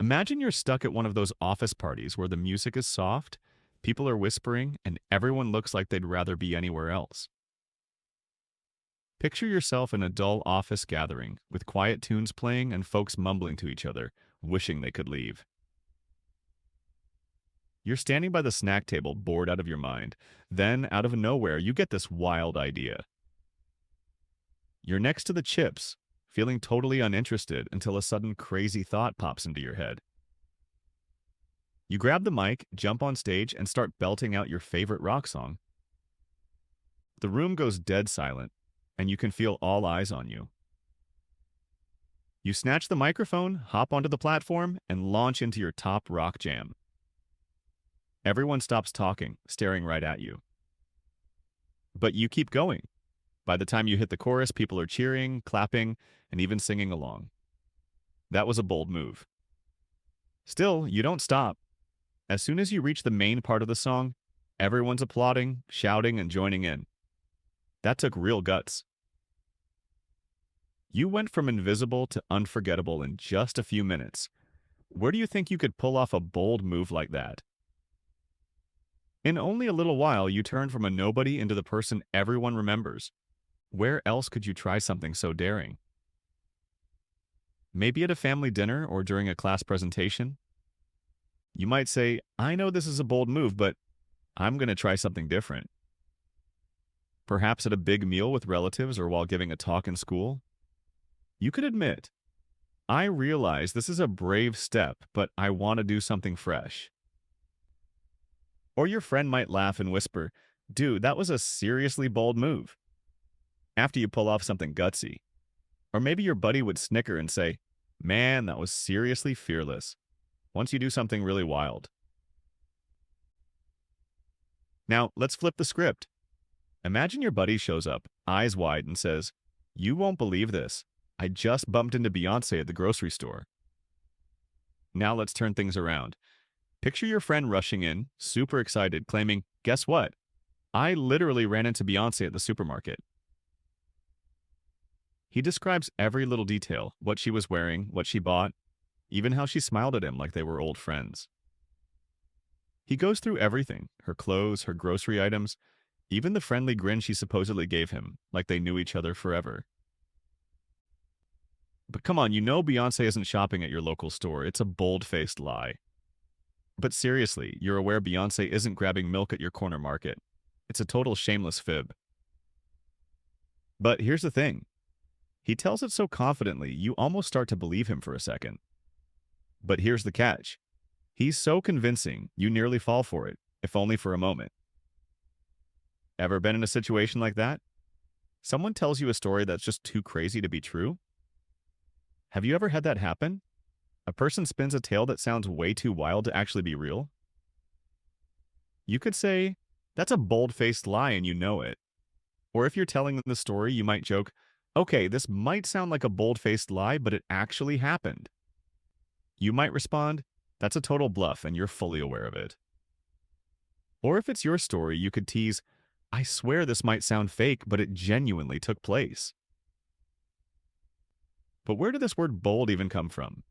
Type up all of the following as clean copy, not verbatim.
Imagine you're stuck at one of those office parties where the music is soft, people are whispering, and everyone looks like they'd rather be anywhere else. Picture yourself in a dull office gathering with quiet tunes playing and folks mumbling to each other, wishing they could leave. You're standing by the snack table, bored out of your mind. Then, out of nowhere, you get this wild idea. You're next to the chips, feeling totally uninterested until a sudden crazy thought pops into your head. You grab the mic, jump on stage, and start belting out your favorite rock song. The room goes dead silent, and you can feel all eyes on you. You snatch the microphone, hop onto the platform, and launch into your top rock jam. Everyone stops talking, staring right at you. But you keep going. By the time you hit the chorus, people are cheering, clapping, and even singing along. That was a bold move. Still, you don't stop. As soon as you reach the main part of the song, everyone's applauding, shouting, and joining in. That took real guts. You went from invisible to unforgettable in just a few minutes. Where do you think you could pull off a bold move like that? In only a little while, you turned from a nobody into the person everyone remembers. Where else could you try something so daring? Maybe at a family dinner or during a class presentation? You might say, I know this is a bold move, but I'm going to try something different. Perhaps at a big meal with relatives or while giving a talk in school? You could admit, I realize this is a brave step, but I want to do something fresh. Or your friend might laugh and whisper, dude, that was a seriously bold move, after you pull off something gutsy. Or maybe your buddy would snicker and say, man, that was seriously fearless, once you do something really wild. Now, let's flip the script. Imagine your buddy shows up, eyes wide, and says, you won't believe this. I just bumped into Beyonce at the grocery store. Now let's turn things around. Picture your friend rushing in, super excited, claiming, guess what? I literally ran into Beyonce at the supermarket. He describes every little detail, what she was wearing, what she bought, even how she smiled at him like they were old friends. He goes through everything, her clothes, her grocery items, even the friendly grin she supposedly gave him, like they knew each other forever. But come on, you know Beyonce isn't shopping at your local store. It's a bold-faced lie. But seriously, you're aware Beyonce isn't grabbing milk at your corner market. It's a total shameless fib. But here's the thing. He tells it so confidently, you almost start to believe him for a second. But here's the catch. He's so convincing, you nearly fall for it, if only for a moment. Ever been in a situation like that? Someone tells you a story that's just too crazy to be true? Have you ever had that happen? A person spins a tale that sounds way too wild to actually be real? You could say, that's a bold-faced lie and you know it. Or if you're telling them the story, you might joke, okay, this might sound like a bold-faced lie, but it actually happened. You might respond, that's a total bluff and you're fully aware of it. Or if it's your story, you could tease, I swear this might sound fake, but it genuinely took place. But where did this word bold even come from?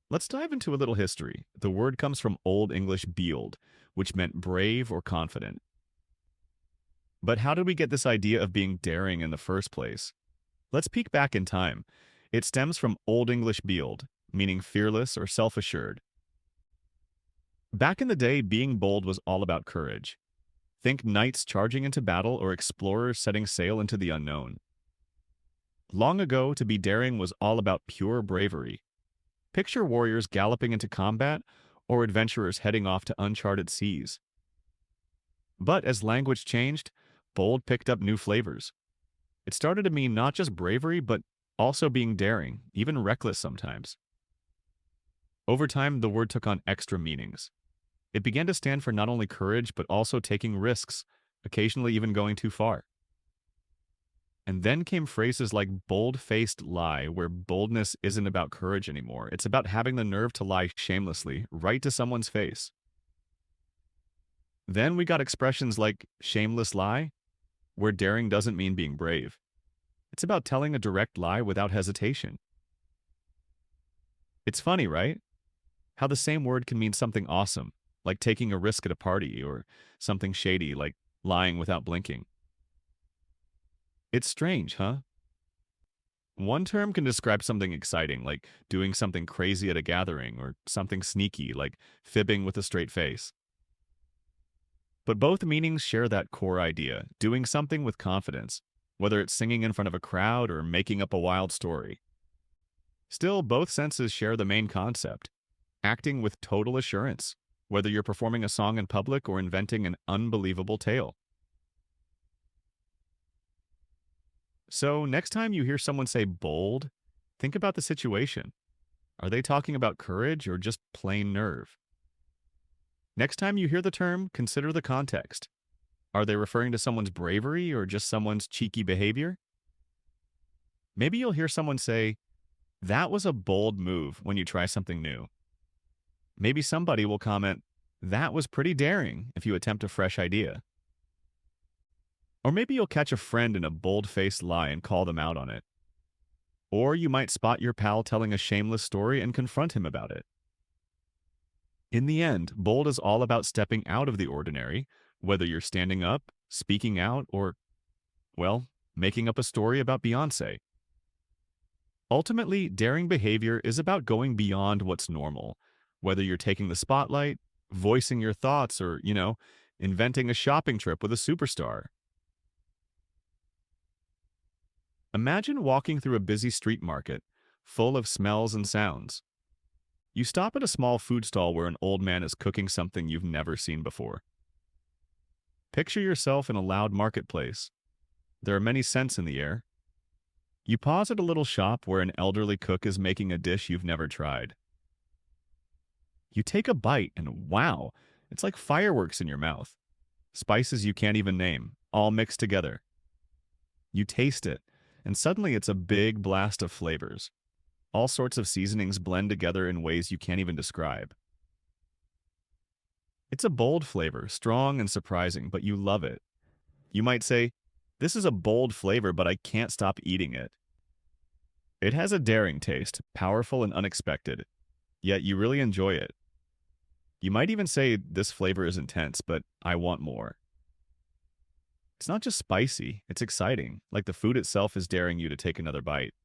Let's dive into a little history. The word comes from Old English beeld, which meant brave or confident. But how did we get this idea of being daring in the first place? Let's peek back in time. It stems from Old English beeld, meaning fearless or self-assured. Back in the day, being bold was all about courage. Think knights charging into battle or explorers setting sail into the unknown. Long ago, to be daring was all about pure bravery. Picture warriors galloping into combat or adventurers heading off to uncharted seas. But as language changed, bold picked up new flavors. It started to mean not just bravery, but also being daring, even reckless sometimes. Over time, the word took on extra meanings. It began to stand for not only courage, but also taking risks, occasionally even going too far. And then came phrases like bold-faced lie, where boldness isn't about courage anymore. It's about having the nerve to lie shamelessly, right to someone's face. Then we got expressions like shameless lie, where daring doesn't mean being brave. It's about telling a direct lie without hesitation. It's funny, right? how the same word can mean something awesome, like taking a risk at a party, or something shady, like lying without blinking. It's strange, huh? One term can describe something exciting, like doing something crazy at a gathering, or something sneaky, like fibbing with a straight face. But both meanings share that core idea, doing something with confidence, whether it's singing in front of a crowd or making up a wild story. Still, both senses share the main concept, acting with total assurance, whether you're performing a song in public or inventing an unbelievable tale. So, next time you hear someone say bold, think about the situation. Are they talking about courage or just plain nerve? Next time you hear the term, consider the context. Are they referring to someone's bravery or just someone's cheeky behavior? Maybe you'll hear someone say, "That was a bold move," when you try something new. Maybe somebody will comment, "That was pretty daring," if you attempt a fresh idea. Or maybe you'll catch a friend in a bold-faced lie and call them out on it. Or you might spot your pal telling a shameless story and confront him about it. In the end, bold is all about stepping out of the ordinary, whether you're standing up, speaking out, or, well, making up a story about Beyoncé. Ultimately, daring behavior is about going beyond what's normal, whether you're taking the spotlight, voicing your thoughts, or, inventing a shopping trip with a superstar. Imagine walking through a busy street market, full of smells and sounds. You stop at a small food stall where an old man is cooking something you've never seen before. Picture yourself in a loud marketplace. There are many scents in the air. You pause at a little shop where an elderly cook is making a dish you've never tried. You take a bite and wow, it's like fireworks in your mouth. Spices you can't even name, all mixed together. You taste it, and suddenly it's a big blast of flavors. All sorts of seasonings blend together in ways you can't even describe. It's a bold flavor, strong and surprising, but you love it. You might say, "This is a bold flavor, but I can't stop eating it." It has a daring taste, powerful and unexpected, yet you really enjoy it. You might even say, "This flavor is intense, but I want more." It's not just spicy, it's exciting, like the food itself is daring you to take another bite.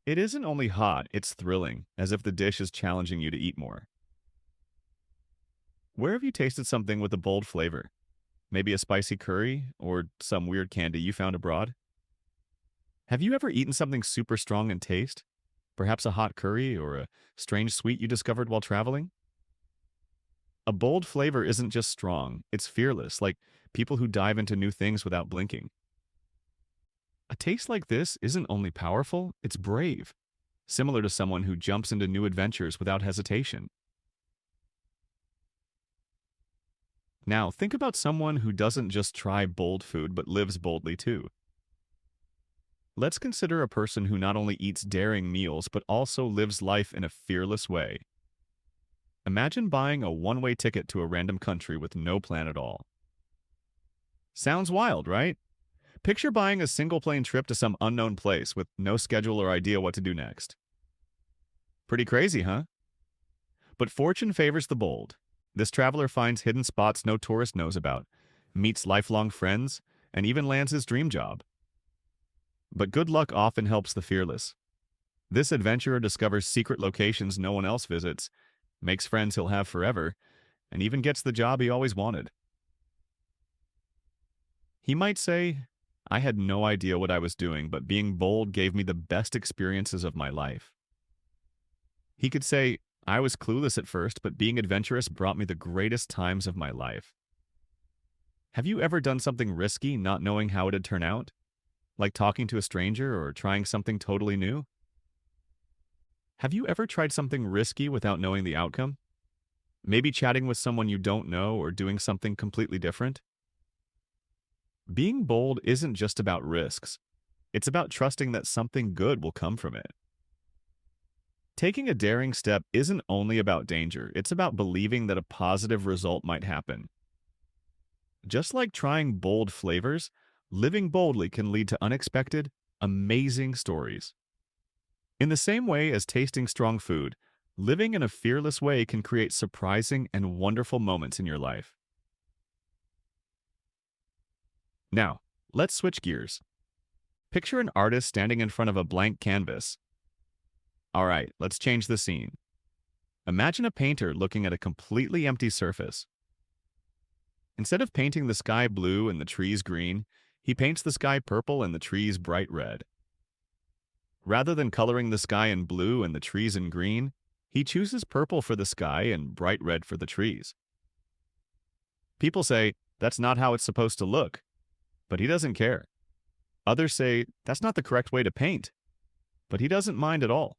It isn't only hot, it's thrilling, as if the dish is challenging you to eat more. Where have you tasted something with a bold flavor? Maybe a spicy curry, or some weird candy you found abroad? Have you ever eaten something super strong in taste? Perhaps a hot curry or a strange sweet you discovered while traveling? A bold flavor isn't just strong, it's fearless, like people who dive into new things without blinking. A taste like this isn't only powerful, it's brave, similar to someone who jumps into new adventures without hesitation. Now, think about someone who doesn't just try bold food but lives boldly too. Let's consider a person who not only eats daring meals but also lives life in a fearless way. Imagine buying a one-way ticket to a random country with no plan at all. Sounds wild, right? Picture buying a single plane trip to some unknown place with no schedule or idea what to do next. Pretty crazy, huh? But fortune favors the bold. This traveler finds hidden spots no tourist knows about, meets lifelong friends, and even lands his dream job. But good luck often helps the fearless. This adventurer discovers secret locations no one else visits, makes friends he'll have forever, and even gets the job he always wanted. He might say, "I had no idea what I was doing, but being bold gave me the best experiences of my life." He could say, "I was clueless at first, but being adventurous brought me the greatest times of my life." Have you ever done something risky not knowing how it'd turn out? Like talking to a stranger or trying something totally new? Have you ever tried something risky without knowing the outcome? Maybe chatting with someone you don't know or doing something completely different? Being bold isn't just about risks. It's about trusting that something good will come from it. Taking a daring step isn't only about danger, it's about believing that a positive result might happen. Just like trying bold flavors, living boldly can lead to unexpected, amazing stories. In the same way as tasting strong food, Living in a fearless way can create surprising and wonderful moments in your life. Now, let's switch gears. Picture an artist standing in front of a blank canvas. All right, let's change the scene. Imagine a painter looking at a completely empty surface. Instead of painting the sky blue and the trees green, he paints the sky purple and the trees bright red. Rather than coloring the sky in blue and the trees in green, he chooses purple for the sky and bright red for the trees. People say, that's not how it's supposed to look, but he doesn't care. Others say, that's not the correct way to paint, but he doesn't mind at all.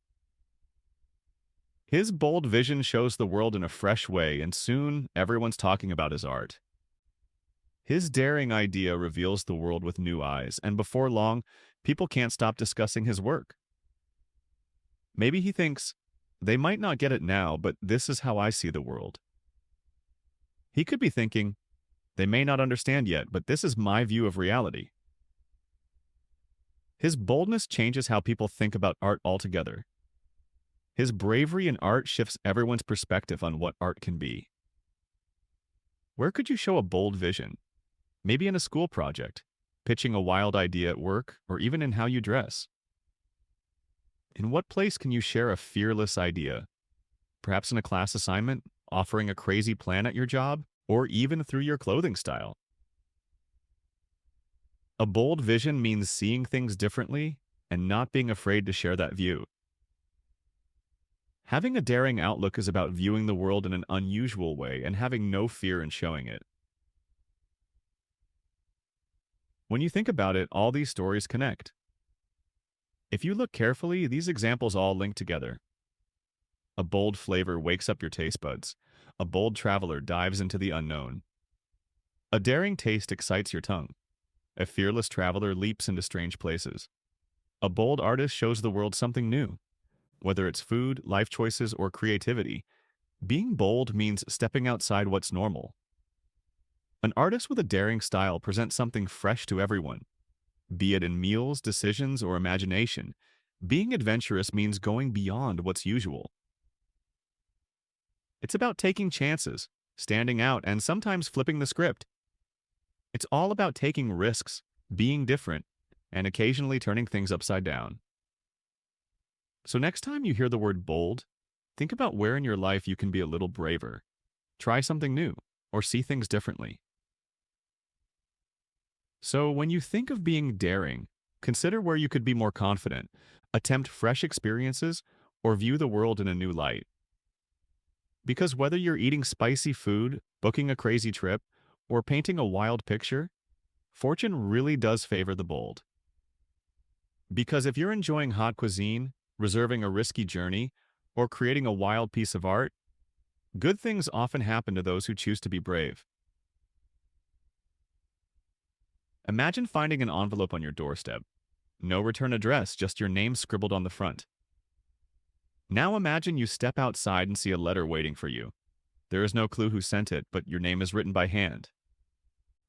His bold vision shows the world in a fresh way, and soon everyone's talking about his art. His daring idea reveals the world with new eyes, and before long, people can't stop discussing his work. Maybe he thinks, they might not get it now, but this is how I see the world. He could be thinking, they may not understand yet, but this is my view of reality. His boldness changes how people think about art altogether. His bravery in art shifts everyone's perspective on what art can be. Where could you show a bold vision? Maybe in a school project, pitching a wild idea at work, or even in how you dress. In what place can you share a fearless idea? Perhaps in a class assignment, offering a crazy plan at your job, or even through your clothing style. A bold vision means seeing things differently and not being afraid to share that view. Having a daring outlook is about viewing the world in an unusual way and having no fear in showing it. When you think about it, all these stories connect. If you look carefully, these examples all link together. A bold flavor wakes up your taste buds. A bold traveler dives into the unknown. A daring taste excites your tongue. A fearless traveler leaps into strange places. A bold artist shows the world something new. Whether it's food, life choices, or creativity, being bold means stepping outside what's normal. An artist with a daring style presents something fresh to everyone. Be it in meals, decisions, or imagination, being adventurous means going beyond what's usual. It's about taking chances, standing out, and sometimes flipping the script. It's all about taking risks, being different, and occasionally turning things upside down. So next time you hear the word bold, think about where in your life you can be a little braver. Try something new, or see things differently. So when you think of being daring, consider where you could be more confident, attempt fresh experiences, or view the world in a new light. Because whether you're eating spicy food, booking a crazy trip, or painting a wild picture, fortune really does favor the bold. Because if you're enjoying hot cuisine, reserving a risky journey, or creating a wild piece of art, good things often happen to those who choose to be brave. Imagine finding an envelope on your doorstep. No return address, just your name scribbled on the front. Now imagine you step outside and see a letter waiting for you. There is no clue who sent it, but your name is written by hand.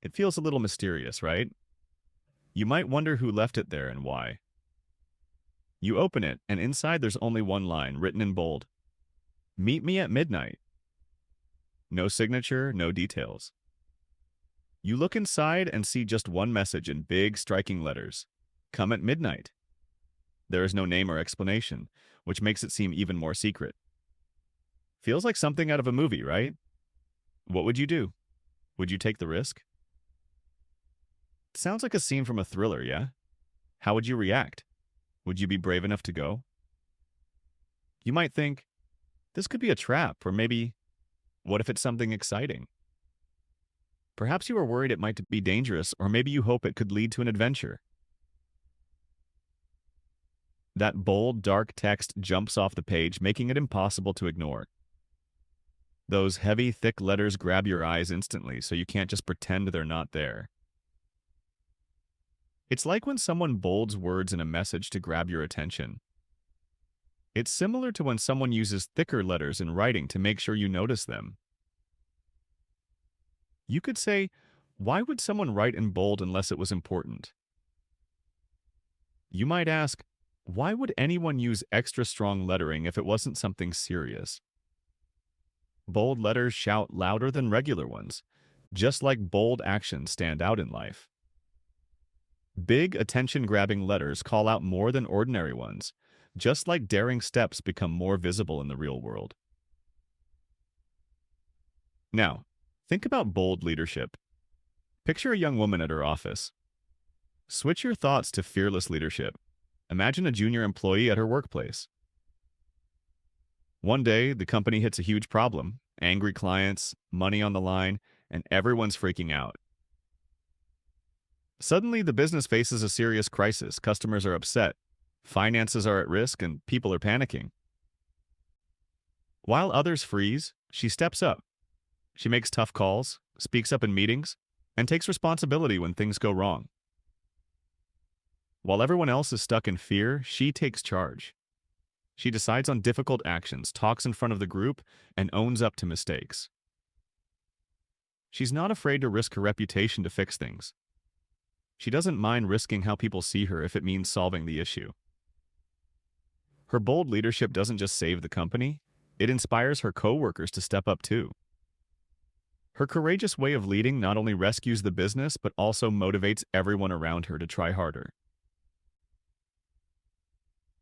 It feels a little mysterious, right? You might wonder who left it there and why. You open it, and inside there's only one line, written in bold. Meet me at midnight. No signature, no details. You look inside and see just one message in big, striking letters. Come at midnight. There is no name or explanation, which makes it seem even more secret. Feels like something out of a movie, right? What would you do? Would you take the risk? Sounds like a scene from a thriller, yeah? How would you react? Would you be brave enough to go? You might think, this could be a trap, or maybe, what if it's something exciting? Perhaps you are worried it might be dangerous, or maybe you hope it could lead to an adventure. That bold, dark text jumps off the page, making it impossible to ignore. Those heavy, thick letters grab your eyes instantly, so you can't just pretend they're not there. It's like when someone bolds words in a message to grab your attention. It's similar to when someone uses thicker letters in writing to make sure you notice them. You could say, why would someone write in bold unless it was important? You might ask, Why would anyone use extra strong lettering if it wasn't something serious? Bold letters shout louder than regular ones, just like bold actions stand out in life. Big, attention-grabbing letters call out more than ordinary ones, just like daring steps become more visible in the real world. Now, think about bold leadership. Picture a young woman at her office. Switch your thoughts to fearless leadership. Imagine a junior employee at her workplace. One day, the company hits a huge problem, angry clients, money on the line, and everyone's freaking out. Suddenly, the business faces a serious crisis. Customers are upset, finances are at risk, and people are panicking. While others freeze, she steps up. She makes tough calls, speaks up in meetings, and takes responsibility when things go wrong. While everyone else is stuck in fear, she takes charge. She decides on difficult actions, talks in front of the group, and owns up to mistakes. She's not afraid to risk her reputation to fix things. She doesn't mind risking how people see her if it means solving the issue. Her bold leadership doesn't just save the company, it inspires her coworkers to step up too. Her courageous way of leading not only rescues the business, but also motivates everyone around her to try harder.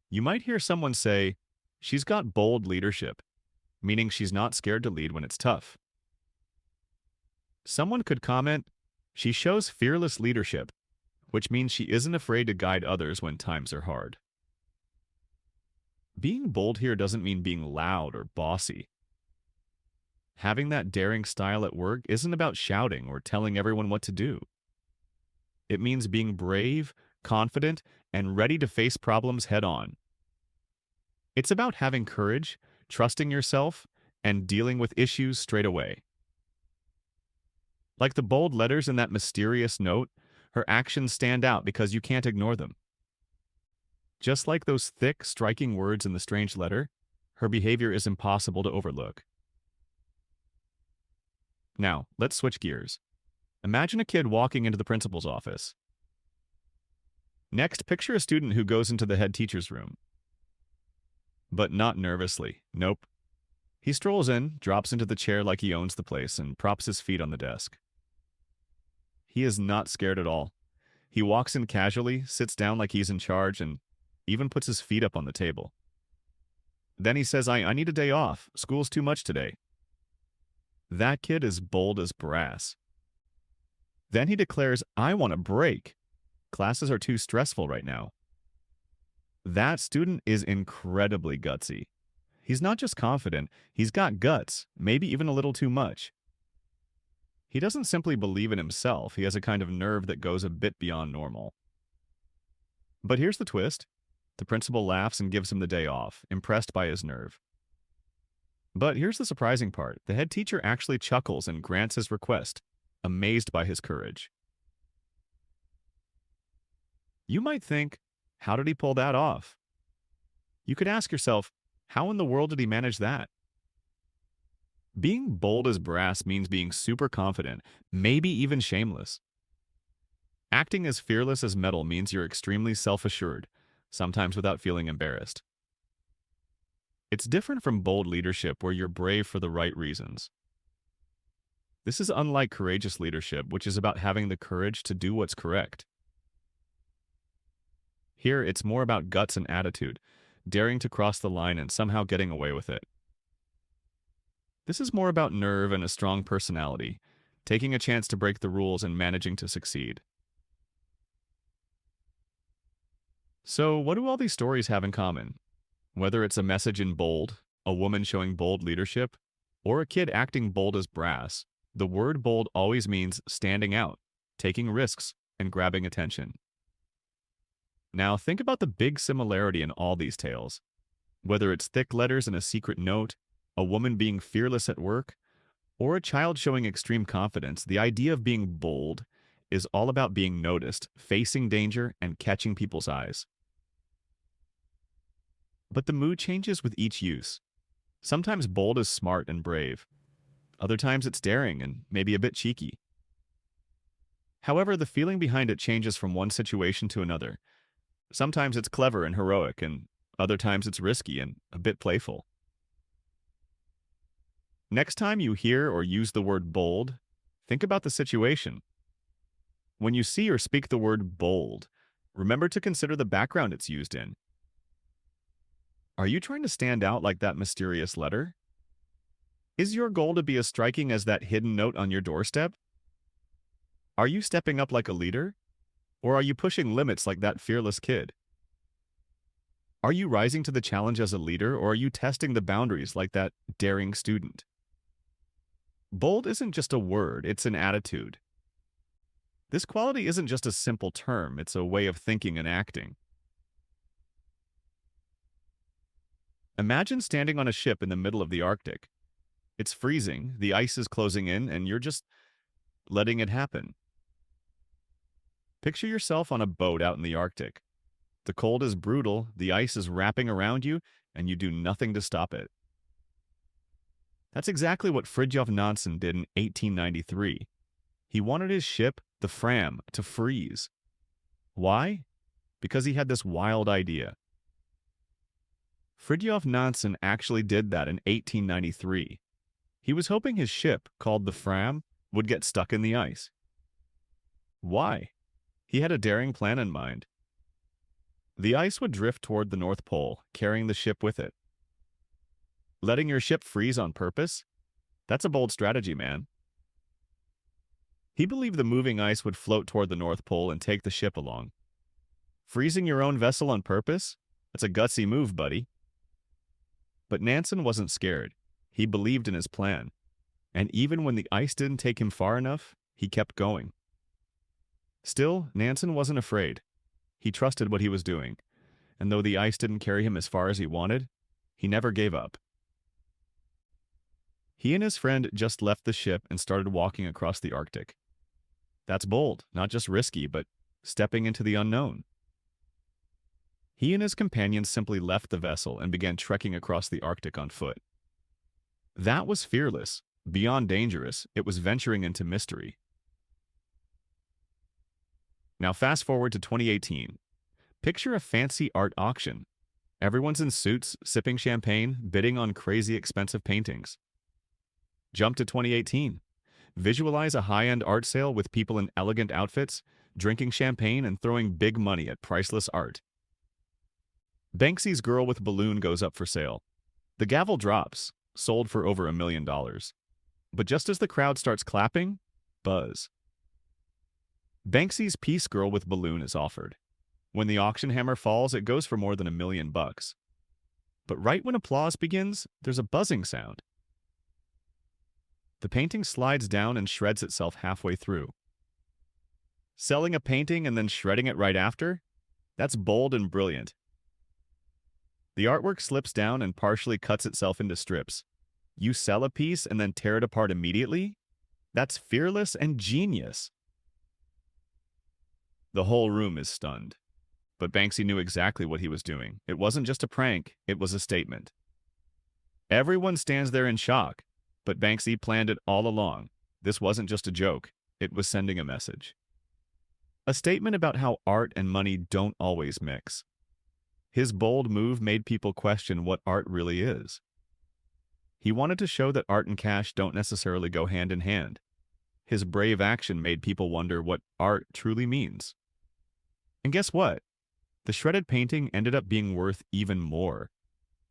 You might hear someone say, "She's got bold leadership," meaning she's not scared to lead when it's tough. Someone could comment, "She shows fearless leadership," which means she isn't afraid to guide others when times are hard. Being bold here doesn't mean being loud or bossy. Having that daring style at work isn't about shouting or telling everyone what to do. It means being brave, confident, and ready to face problems head on. It's about having courage, trusting yourself, and dealing with issues straight away. Like the bold letters in that mysterious note, her actions stand out because you can't ignore them. Just like those thick, striking words in the strange letter, her behavior is impossible to overlook. Now, let's switch gears. Imagine a kid walking into the principal's office. Next, picture a student who goes into the head teacher's room. But not nervously. Nope. He strolls in, drops into the chair like he owns the place, and props his feet on the desk. He is not scared at all. He walks in casually, sits down like he's in charge, and even puts his feet up on the table. Then he says, I need a day off. School's too much today. That kid is bold as brass. Then he declares, I want a break. Classes are too stressful right now. That student is incredibly gutsy. He's not just confident, he's got guts, maybe even a little too much. He doesn't simply believe in himself, he has a kind of nerve that goes a bit beyond normal. But here's the twist. The principal laughs and gives him the day off, impressed by his nerve. But here's the surprising part. The head teacher actually chuckles and grants his request, amazed by his courage. You might think, how did he pull that off? You could ask yourself, how in the world did he manage that? Being bold as brass means being super confident, maybe even shameless. Acting as fearless as metal means you're extremely self-assured, sometimes without feeling embarrassed. It's different from bold leadership where you're brave for the right reasons. This is unlike courageous leadership, which is about having the courage to do what's correct. Here, it's more about guts and attitude, daring to cross the line and somehow getting away with it. This is more about nerve and a strong personality, taking a chance to break the rules and managing to succeed. So, what do all these stories have in common? Whether it's a message in bold, a woman showing bold leadership, or a kid acting bold as brass, the word bold always means standing out, taking risks, and grabbing attention. Now, think about the big similarity in all these tales. Whether it's thick letters in a secret note, a woman being fearless at work, or a child showing extreme confidence, the idea of being bold is all about being noticed, facing danger, and catching people's eyes. But the mood changes with each use. Sometimes bold is smart and brave. Other times it's daring and maybe a bit cheeky. However, the feeling behind it changes from one situation to another. Sometimes it's clever and heroic, and other times it's risky and a bit playful. Next time you hear or use the word bold, think about the situation. When you see or speak the word bold, remember to consider the background it's used in. Are you trying to stand out like that mysterious letter? Is your goal to be as striking as that hidden note on your doorstep? Are you stepping up like a leader? Or are you pushing limits like that fearless kid? Are you rising to the challenge as a leader, or are you testing the boundaries like that daring student? Bold isn't just a word, it's an attitude. This quality isn't just a simple term, it's a way of thinking and acting. Imagine standing on a ship in the middle of the Arctic. It's freezing, the ice is closing in, and you're just letting it happen. Picture yourself on a boat out in the Arctic. The cold is brutal, the ice is wrapping around you, and you do nothing to stop it. That's exactly what Fridtjof Nansen did in 1893. He wanted his ship, the Fram, to freeze. Why? Because he had this wild idea. Fridtjof Nansen actually did that in 1893. He was hoping his ship, called the Fram, would get stuck in the ice. Why? He had a daring plan in mind. The ice would drift toward the North Pole, carrying the ship with it. Letting your ship freeze on purpose? That's a bold strategy, man. He believed the moving ice would float toward the North Pole and take the ship along. Freezing your own vessel on purpose? That's a gutsy move, buddy. But Nansen wasn't scared. He believed in his plan. And even when the ice didn't take him far enough, he kept going. Still, Nansen wasn't afraid. He trusted what he was doing. And though the ice didn't carry him as far as he wanted, he never gave up. He and his friend just left the ship and started walking across the Arctic. That's bold, not just risky, but stepping into the unknown. He and his companions simply left the vessel and began trekking across the Arctic on foot. That was fearless. Beyond dangerous, it was venturing into mystery. Now fast forward to 2018. Picture a fancy art auction. Everyone's in suits, sipping champagne, bidding on crazy expensive paintings. Jump to 2018. Visualize a high-end art sale with people in elegant outfits, drinking champagne and throwing big money at priceless art. Banksy's Girl with Balloon goes up for sale. The gavel drops, sold for over $1 million. But just as the crowd starts clapping, buzz. Banksy's Peace Girl with Balloon is offered. When the auction hammer falls, it goes for more than $1 million. But right when applause begins, there's a buzzing sound. The painting slides down and shreds itself halfway through. Selling a painting and then shredding it right after? That's bold and brilliant. The artwork slips down and partially cuts itself into strips. You sell a piece and then tear it apart immediately? That's fearless and genius. The whole room is stunned. But Banksy knew exactly what he was doing. It wasn't just a prank, it was a statement. Everyone stands there in shock, but Banksy planned it all along. This wasn't just a joke, it was sending a message. A statement about how art and money don't always mix. His bold move made people question what art really is. He wanted to show that art and cash don't necessarily go hand in hand. His brave action made people wonder what art truly means. And guess what? The shredded painting ended up being worth even more.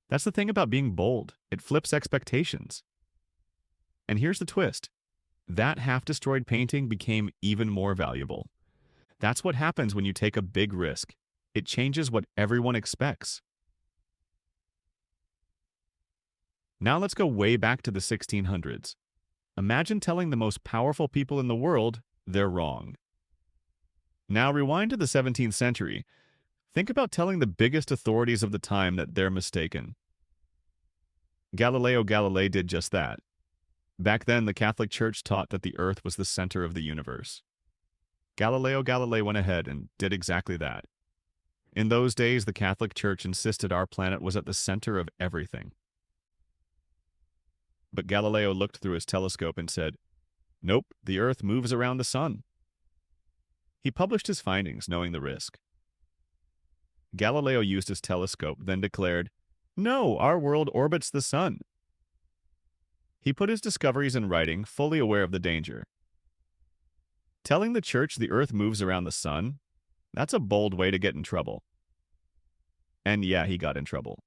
That's the thing about being bold. It flips expectations. And here's the twist. That half-destroyed painting became even more valuable. That's what happens when you take a big risk. It changes what everyone expects. Now let's go way back to the 1600s. Imagine telling the most powerful people in the world they're wrong. Now rewind to the 17th century. Think about telling the biggest authorities of the time that they're mistaken. Galileo Galilei did just that. Back then, the Catholic Church taught that the Earth was the center of the universe. Galileo Galilei went ahead and did exactly that. In those days, the Catholic Church insisted our planet was at the center of everything. But Galileo looked through his telescope and said, "Nope, the Earth moves around the sun." He published his findings, knowing the risk. Galileo used his telescope, then declared, "No, our world orbits the sun." He put his discoveries in writing, fully aware of the danger. Telling the church the earth moves around the sun? That's a bold way to get in trouble. And yeah, he got in trouble.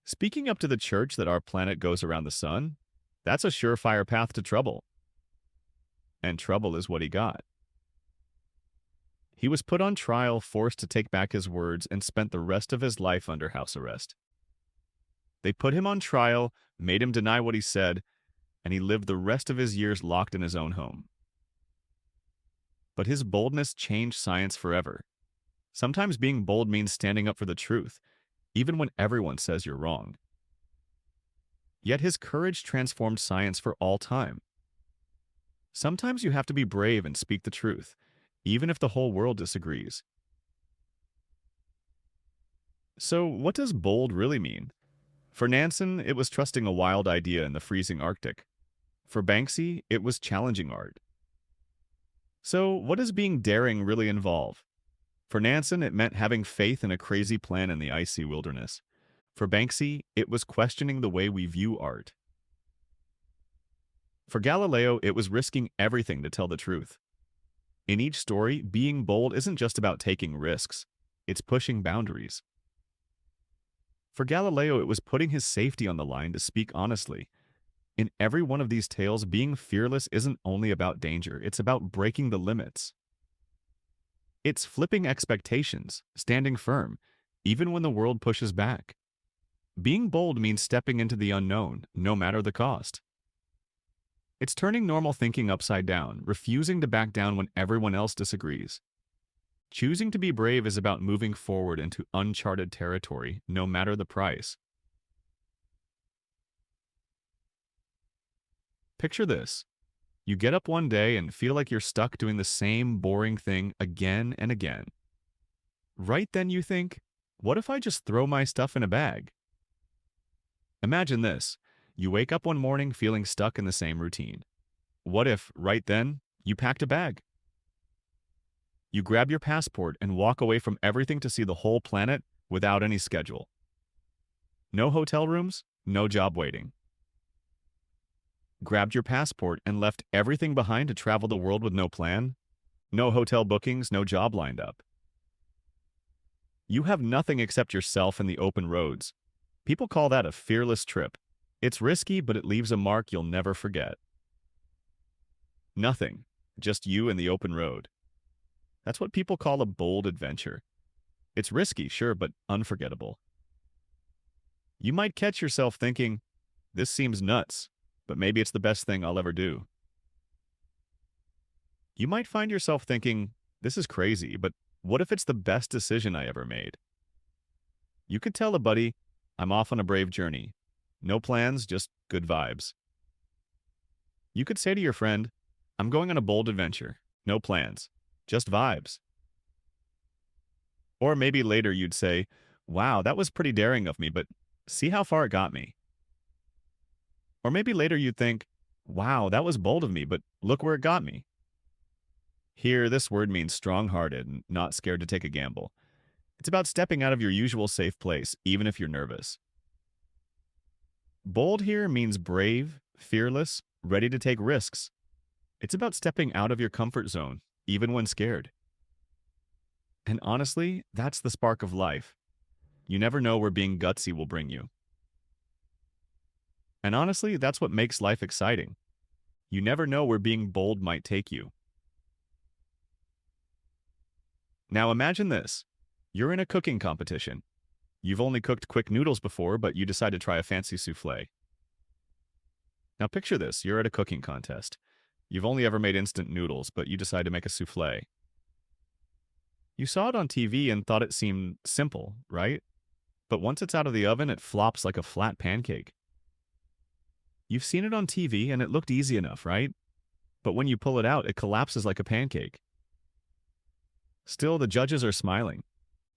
Speaking up to the church that our planet goes around the sun? That's a surefire path to trouble. And trouble is what he got. He was put on trial, forced to take back his words, and spent the rest of his life under house arrest. They put him on trial, made him deny what he said, and he lived the rest of his years locked in his own home. But his boldness changed science forever. Sometimes being bold means standing up for the truth, even when everyone says you're wrong. Yet his courage transformed science for all time. Sometimes you have to be brave and speak the truth, even if the whole world disagrees. So, what does bold really mean? For Nansen, it was trusting a wild idea in the freezing Arctic. For Banksy, it was challenging art. So, what does being daring really involve? For Nansen, it meant having faith in a crazy plan in the icy wilderness. For Banksy, it was questioning the way we view art. For Galileo, it was risking everything to tell the truth. In each story, being bold isn't just about taking risks, it's pushing boundaries. For Galileo, it was putting his safety on the line to speak honestly. In every one of these tales, being fearless isn't only about danger, it's about breaking the limits. It's flipping expectations, standing firm, even when the world pushes back. Being bold means stepping into the unknown, no matter the cost. It's turning normal thinking upside down, refusing to back down when everyone else disagrees. Choosing to be brave is about moving forward into uncharted territory, no matter the price. Picture this. You get up one day and feel like you're stuck doing the same boring thing again and again. Right then you think, what if I just throw my stuff in a bag? Imagine this. You wake up one morning feeling stuck in the same routine. What if, right then, you packed a bag? You grab your passport and walk away from everything to see the whole planet without any schedule. No hotel rooms, no job waiting. Grabbed your passport and left everything behind to travel the world with no plan? No hotel bookings, no job lined up. You have nothing except yourself and the open roads. People call that a fearless trip. It's risky, but it leaves a mark you'll never forget. Nothing, just you and the open road. That's what people call a bold adventure. It's risky, sure, but unforgettable. You might catch yourself thinking, this seems nuts, but maybe it's the best thing I'll ever do. You might find yourself thinking, this is crazy, but what if it's the best decision I ever made? You could tell a buddy, I'm off on a brave journey. No plans, just good vibes. You could say to your friend, I'm going on a bold adventure. No plans, just vibes. Or maybe later you'd say, wow, that was pretty daring of me, but see how far it got me. Or maybe later you'd think, wow, that was bold of me, but look where it got me. Here, this word means strong-hearted and not scared to take a gamble. It's about stepping out of your usual safe place, even if you're nervous. Bold here means brave, fearless, ready to take risks. It's about stepping out of your comfort zone, even when scared. And honestly, that's the spark of life. You never know where being gutsy will bring you. And honestly, that's what makes life exciting. You never know where being bold might take you. Now imagine this. You're in a cooking competition. You've only cooked quick noodles before, but you decide to try a fancy souffle. Now picture this. You're at a cooking contest. You've only ever made instant noodles, but you decide to make a souffle. You saw it on TV and thought it seemed simple, right? But once it's out of the oven, it flops like a flat pancake. You've seen it on TV and it looked easy enough, right? But when you pull it out, it collapses like a pancake. Still, the judges are smiling.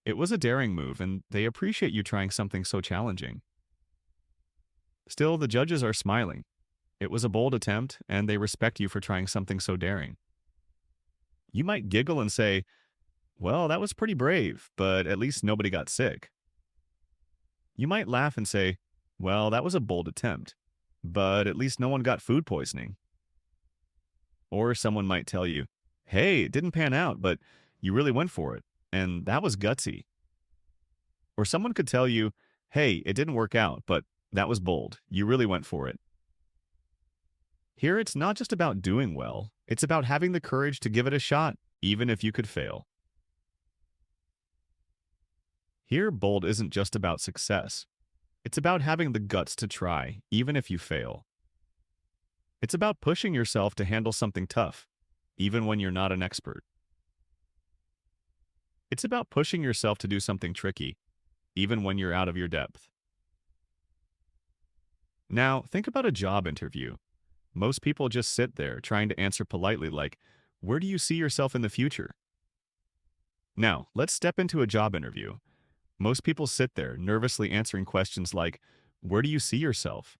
It was a daring move, and they appreciate you trying something so challenging. Still, the judges are smiling. It was a bold attempt, and they respect you for trying something so daring. You might giggle and say, well, that was pretty brave, but at least nobody got sick. You might laugh and say, well, that was a bold attempt, but at least no one got food poisoning. Or someone might tell you, hey, it didn't pan out, but you really went for it, and that was gutsy. Or someone could tell you, hey, it didn't work out, but that was bold. You really went for it. Here, it's not just about doing well, it's about having the courage to give it a shot, even if you could fail. Here, bold isn't just about success. It's about having the guts to try, even if you fail. It's about pushing yourself to handle something tough, even when you're not an expert. It's about pushing yourself to do something tricky, even when you're out of your depth. Now, think about a job interview. Most people just sit there trying to answer politely like, where do you see yourself in the future? Now, let's step into a job interview. Most people sit there nervously answering questions like, where do you see yourself?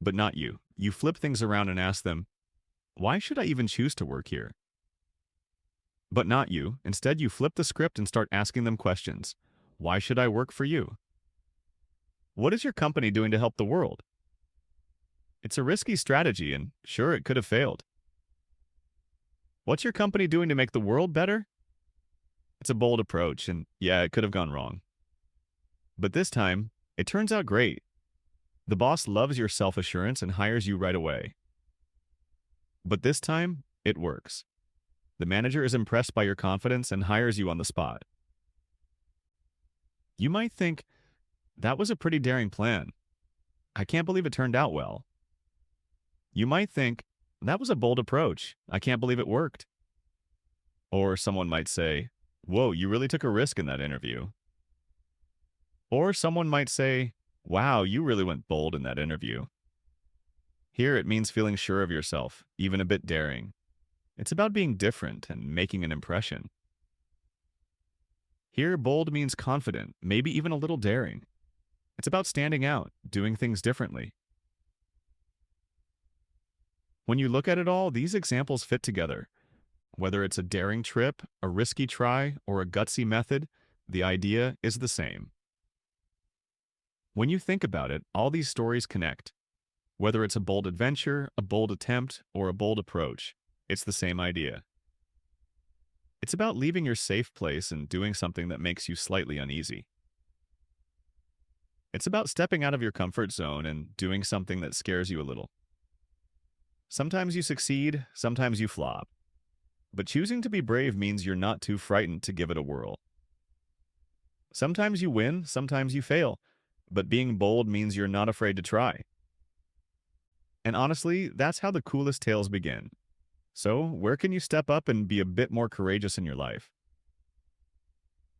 But not you. You flip things around and ask them, why should I even choose to work here? But not you. Instead, you flip the script and start asking them questions. Why should I work for you? What is your company doing to help the world? It's a risky strategy, and sure, it could have failed. What's your company doing to make the world better? It's a bold approach, and yeah, it could have gone wrong. But this time, it turns out great. The boss loves your self-assurance and hires you right away. But this time, it works. The manager is impressed by your confidence and hires you on the spot. You might think, that was a pretty daring plan. I can't believe it turned out well. You might think, that was a bold approach. I can't believe it worked. Or someone might say, whoa, you really took a risk in that interview. Or someone might say, wow, you really went bold in that interview. Here it means feeling sure of yourself, even a bit daring. It's about being different and making an impression. Here, bold means confident, maybe even a little daring. It's about standing out, doing things differently. When you look at it all, these examples fit together. Whether it's a daring trip, a risky try, or a gutsy method, the idea is the same. When you think about it, all these stories connect. Whether it's a bold adventure, a bold attempt, or a bold approach, it's the same idea. It's about leaving your safe place and doing something that makes you slightly uneasy. It's about stepping out of your comfort zone and doing something that scares you a little. Sometimes you succeed, sometimes you flop. But choosing to be brave means you're not too frightened to give it a whirl. Sometimes you win, sometimes you fail, but being bold means you're not afraid to try. And honestly, that's how the coolest tales begin. So, where can you step up and be a bit more courageous in your life?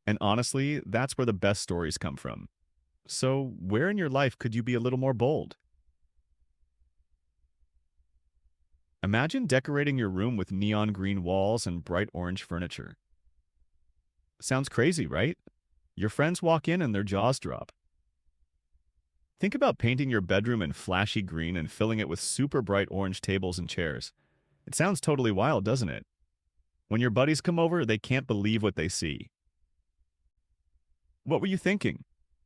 And honestly, that's where the best stories come from. So, where in your life could you be a little more bold? Imagine decorating your room with neon green walls and bright orange furniture. Sounds crazy, right? Your friends walk in and their jaws drop. Think about painting your bedroom in flashy green and filling it with super bright orange tables and chairs. It sounds totally wild, doesn't it? When your buddies come over, they can't believe what they see. What were you thinking?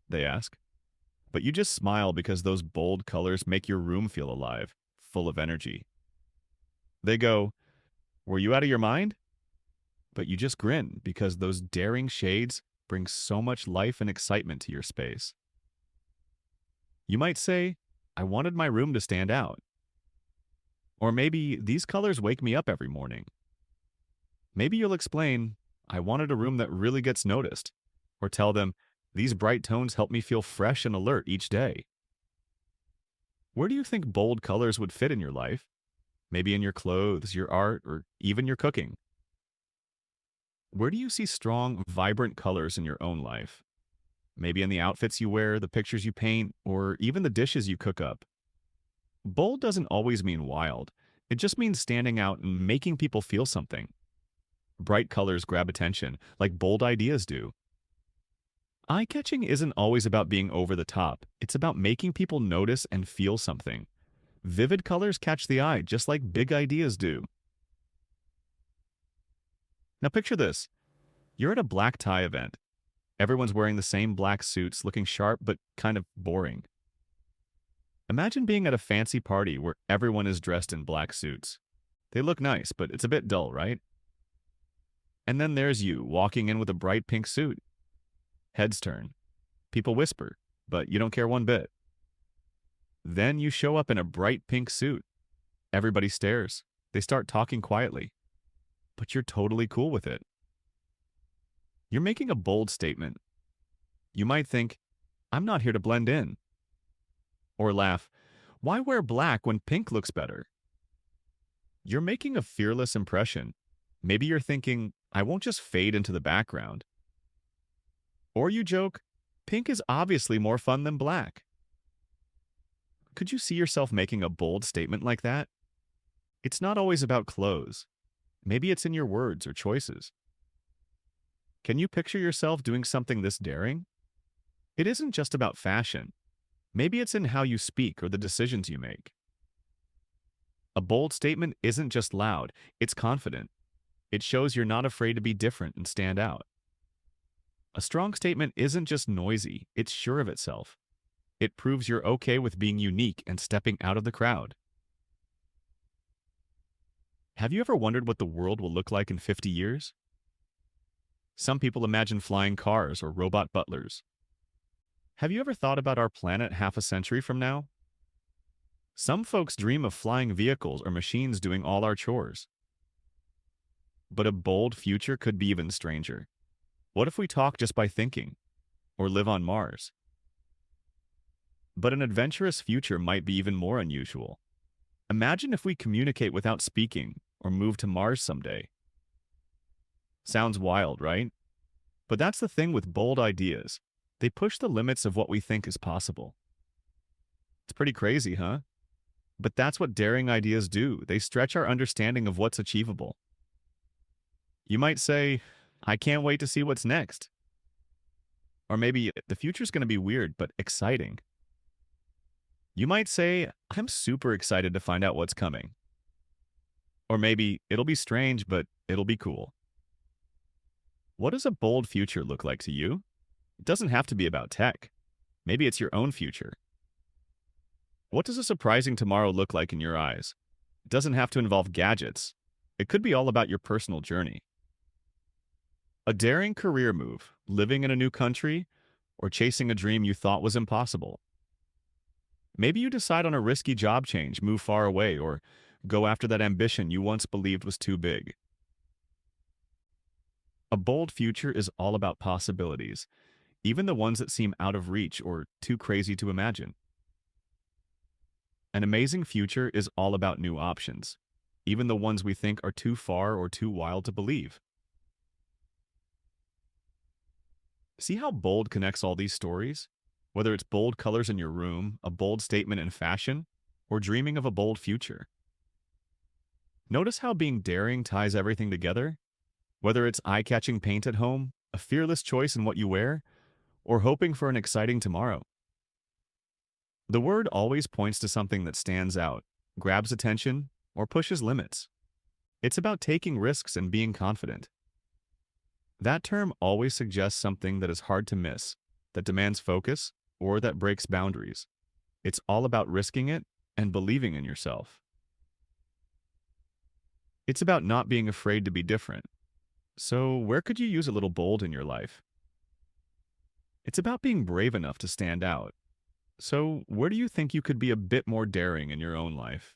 They ask. But you just smile because those bold colors make your room feel alive, full of energy. They go, were you out of your mind? But you just grin because those daring shades bring so much life and excitement to your space. You might say, I wanted my room to stand out. Or maybe these colors wake me up every morning. Maybe you'll explain, I wanted a room that really gets noticed. Or tell them, these bright tones help me feel fresh and alert each day. Where do you think bold colors would fit in your life? Maybe in your clothes, your art, or even your cooking. Where do you see strong, vibrant colors in your own life? Maybe in the outfits you wear, the pictures you paint, or even the dishes you cook up. Bold doesn't always mean wild. It just means standing out and making people feel something. Bright colors grab attention, like bold ideas do. Eye-catching isn't always about being over the top. It's about making people notice and feel something. Vivid colors catch the eye, just like big ideas do. Now picture this. You're at a black tie event. Everyone's wearing the same black suits, looking sharp but kind of boring. Imagine being at a fancy party where everyone is dressed in black suits. They look nice, but it's a bit dull, right? And then there's you, walking in with a bright pink suit. Heads turn. People whisper, but you don't care one bit. Then you show up in a bright pink suit. Everybody stares. They start talking quietly. But you're totally cool with it. You're making a bold statement. You might think, I'm not here to blend in. Or laugh, why wear black when pink looks better? You're making a fearless impression. Maybe you're thinking, I won't just fade into the background. Or you joke, pink is obviously more fun than black. Could you see yourself making a bold statement like that? It's not always about clothes. Maybe it's in your words or choices. Can you picture yourself doing something this daring? It isn't just about fashion. Maybe it's in how you speak or the decisions you make. A bold statement isn't just loud, it's confident. It shows you're not afraid to be different and stand out. A strong statement isn't just noisy, it's sure of itself. It proves you're okay with being unique and stepping out of the crowd. Have you ever wondered what the world will look like in 50 years? Some people imagine flying cars or robot butlers. Have you ever thought about our planet half a century from now? Some folks dream of flying vehicles or machines doing all our chores. But a bold future could be even stranger. What if we talk just by thinking? Or live on Mars? But an adventurous future might be even more unusual. Imagine if we communicate without speaking or move to Mars someday. Sounds wild, right? But that's the thing with bold ideas. They push the limits of what we think is possible. It's pretty crazy, huh? But that's what daring ideas do. They stretch our understanding of what's achievable. You might say, I can't wait to see what's next. Or maybe the future's going to be weird, but exciting. You might say, I'm super excited to find out what's coming. Or maybe it'll be strange, but it'll be cool. What does a bold future look like to you? It doesn't have to be about tech. Maybe it's your own future. What does a surprising tomorrow look like in your eyes? It doesn't have to involve gadgets. It could be all about your personal journey. A daring career move, living in a new country, or chasing a dream you thought was impossible. Maybe you decide on a risky job change, move far away, or go after that ambition you once believed was too big. A bold future is all about possibilities, even the ones that seem out of reach or too crazy to imagine. An amazing future is all about new options, even the ones we think are too far or too wild to believe. See how bold connects all these stories? Whether it's bold colors in your room, a bold statement in fashion, or dreaming of a bold future. Notice how being daring ties everything together? Whether it's eye-catching paint at home, a fearless choice in what you wear, or hoping for an exciting tomorrow. The word always points to something that stands out, grabs attention, or pushes limits. It's about taking risks and being confident. That term always suggests something that is hard to miss, that demands focus, or that breaks boundaries. It's all about risking it and believing in yourself. It's about not being afraid to be different. So, where could you use a little bold in your life? It's about being brave enough to stand out. So, where do you think you could be a bit more daring in your own life?